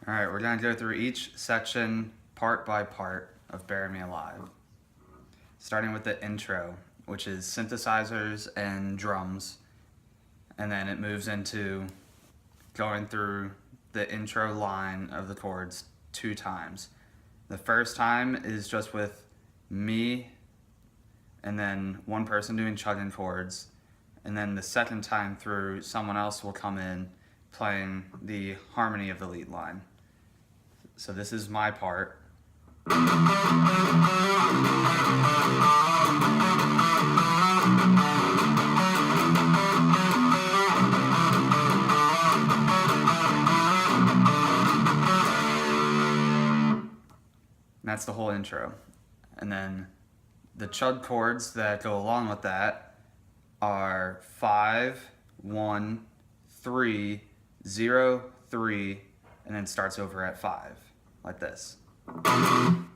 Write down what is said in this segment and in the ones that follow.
Alright, we're going to go through each section part by part of Bury Me Alive. Starting with the intro, which is synthesizers and drums. And then it moves into going through the intro line of the chords 2 times. The first time is just with me and then one person doing chugging chords. And then the second time through, someone else will come in playing the harmony of the lead line. So this is my part. And that's the whole intro. And then the chug chords that go along with that are 5, 1, 3, 0, 3, and then starts over at 5, like this. And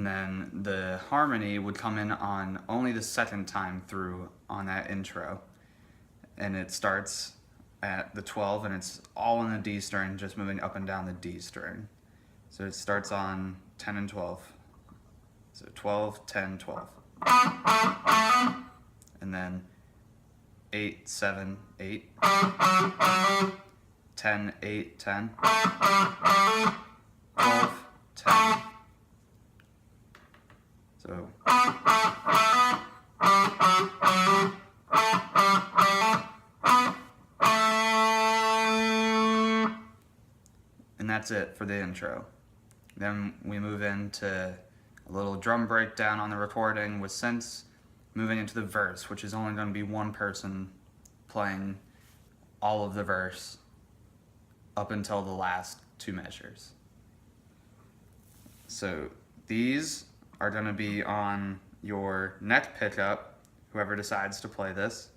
then the harmony would come in on only the second time through on that intro. And it starts at the 12 and it's all in the D string, just moving up and down the D string. So it starts on 10 and 12. So 12, 10, 12. And then 8, 7, 8. 10, 8, 10. 12, 10. So and that's it for the intro. Then we move into a little drum breakdown on the recording with synths, moving into the verse, which is only going to be one person playing all of the verse up until the last 2 measures. So these are going to be on your neck pickup, whoever decides to play this.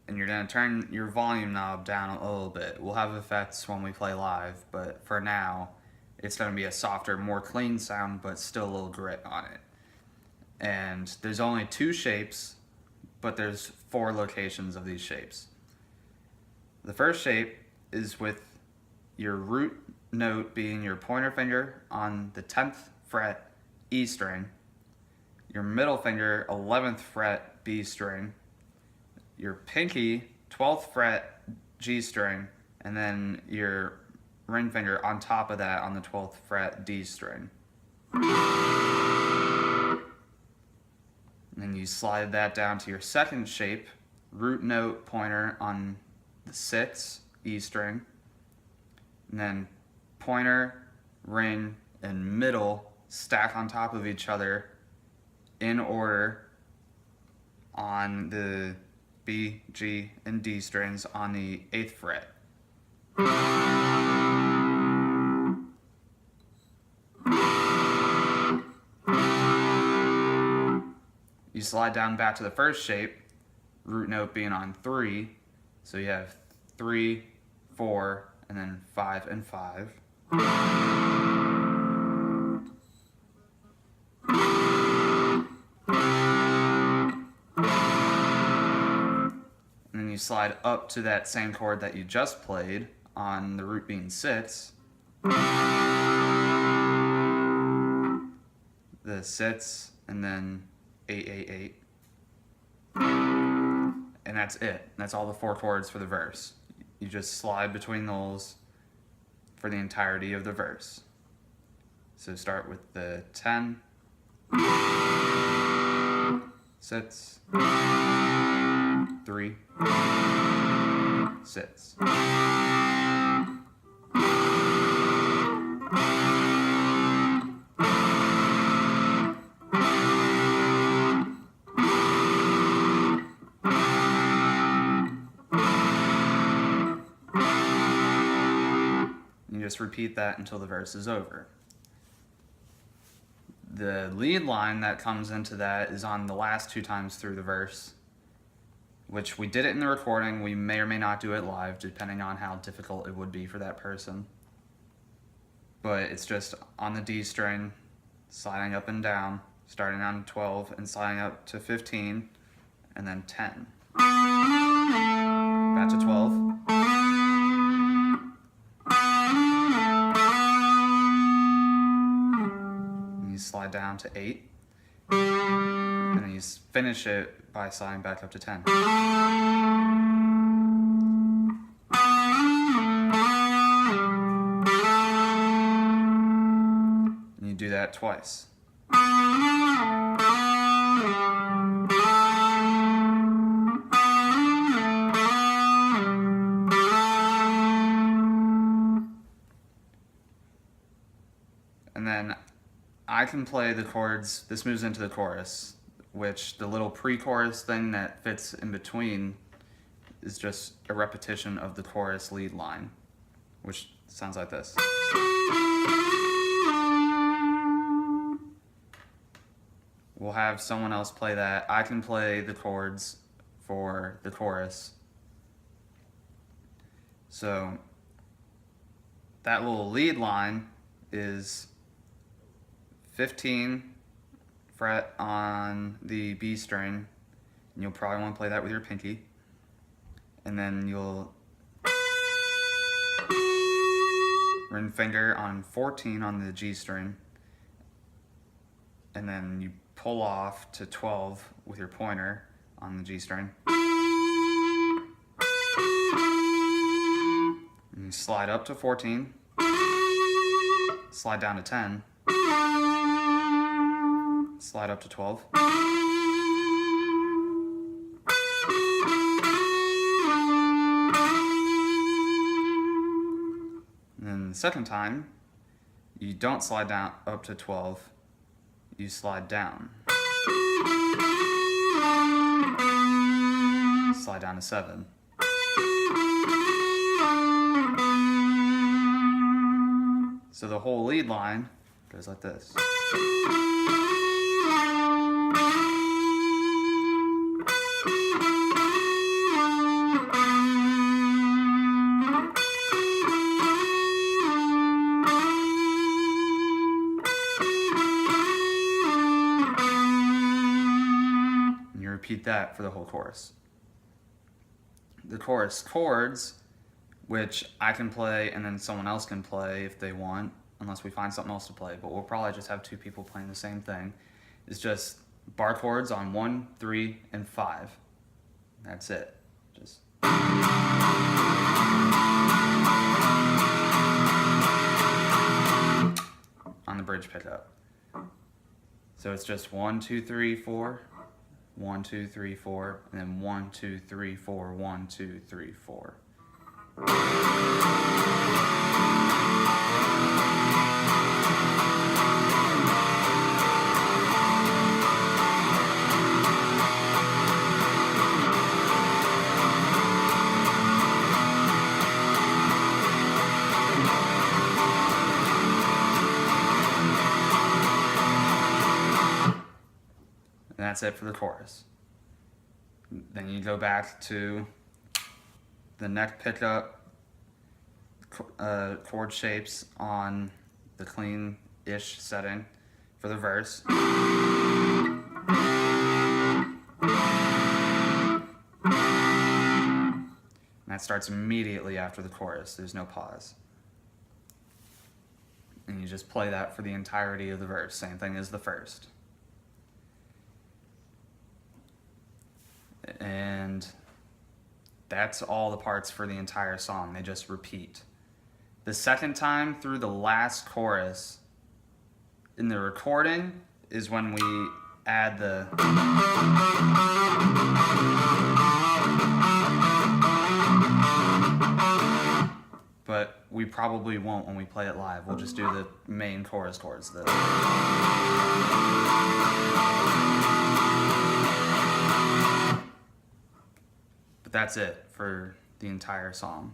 And you're going to turn your volume knob down a little bit. We'll have effects when we play live, but for now, it's going to be a softer, more clean sound, but still a little grit on it. And there's only 2 shapes, but there's 4 locations of these shapes. The first shape is with your root note being your pointer finger on the 10th fret E string, your middle finger 11th fret B string, your pinky 12th fret G string, and then your ring finger on top of that on the 12th fret D string. And then you slide that down to your second shape, root note pointer on the 6th E string, and then pointer, ring, and middle stack on top of each other in order on the B, G, and D strings on the 8th fret. You slide down back to the first shape, root note being on 3, so you have 3, 4, and then 5 and 5. And then you slide up to that same chord that you just played on the root being 6. The 6, and then 8, 8, 8. And that's it. That's all the 4 chords for the verse. You just slide between those for the entirety of the verse. So start with the 10, 6, 3, 6. You just repeat that until the verse is over. The lead line that comes into that is on the last 2 times through the verse, which we did it in the recording. We may or may not do it live, depending on how difficult it would be for that person. but it's just on the D string, sliding up and down, starting on 12 and sliding up to 15, and then 10. Back to 12. And you slide down to 8. And then you finish it by sliding back up to 10. And you do that twice. And then I can play the chords. This moves into the chorus, which the little pre-chorus thing that fits in between is just a repetition of the chorus lead line, which sounds like this. We'll have someone else play that. I can play the chords for the chorus. So that little lead line is 15 fret on the B string, and you'll probably want to play that with your pinky, and then you'll ring finger on 14 on the G string, and then you pull off to 12 with your pointer on the G string, and you slide up to 14, slide down to 10, slide up to 12. And then the second time, you don't slide down up to 12, you slide down. Slide down to 7. So the whole lead line goes like this. And you repeat that for the whole chorus. The chorus chords, which I can play and then someone else can play if they want, unless we find something else to play, but we'll probably just have 2 people playing the same thing, is just bar chords on 1, 3, and 5. That's it. Just on the bridge pickup. So it's just 1, 2, 3, 4, 1, 2, 3, 4, and then 1, 2, 3, 4, 1, 2, 3, 4. And that's it for the chorus. Then you go back to the neck pickup, chord shapes on the clean-ish setting for the verse. And that starts immediately after the chorus. There's no pause. And you just play that for the entirety of the verse. Same thing as the first. And that's all the parts for the entire song. They just repeat. The second time through the last chorus in the recording is when we add the but we probably won't when we play it live. We'll just do the main chorus chords. But that's it for the entire song.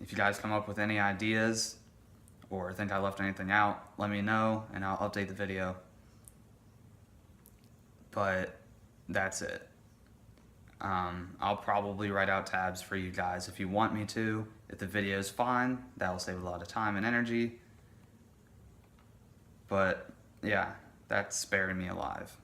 If you guys come up with any ideas or think I left anything out, let me know and I'll update the video. But that's it. I'll probably write out tabs for you guys if you want me to. If the video is fine, that'll save a lot of time and energy. But yeah, that's sparing me alive.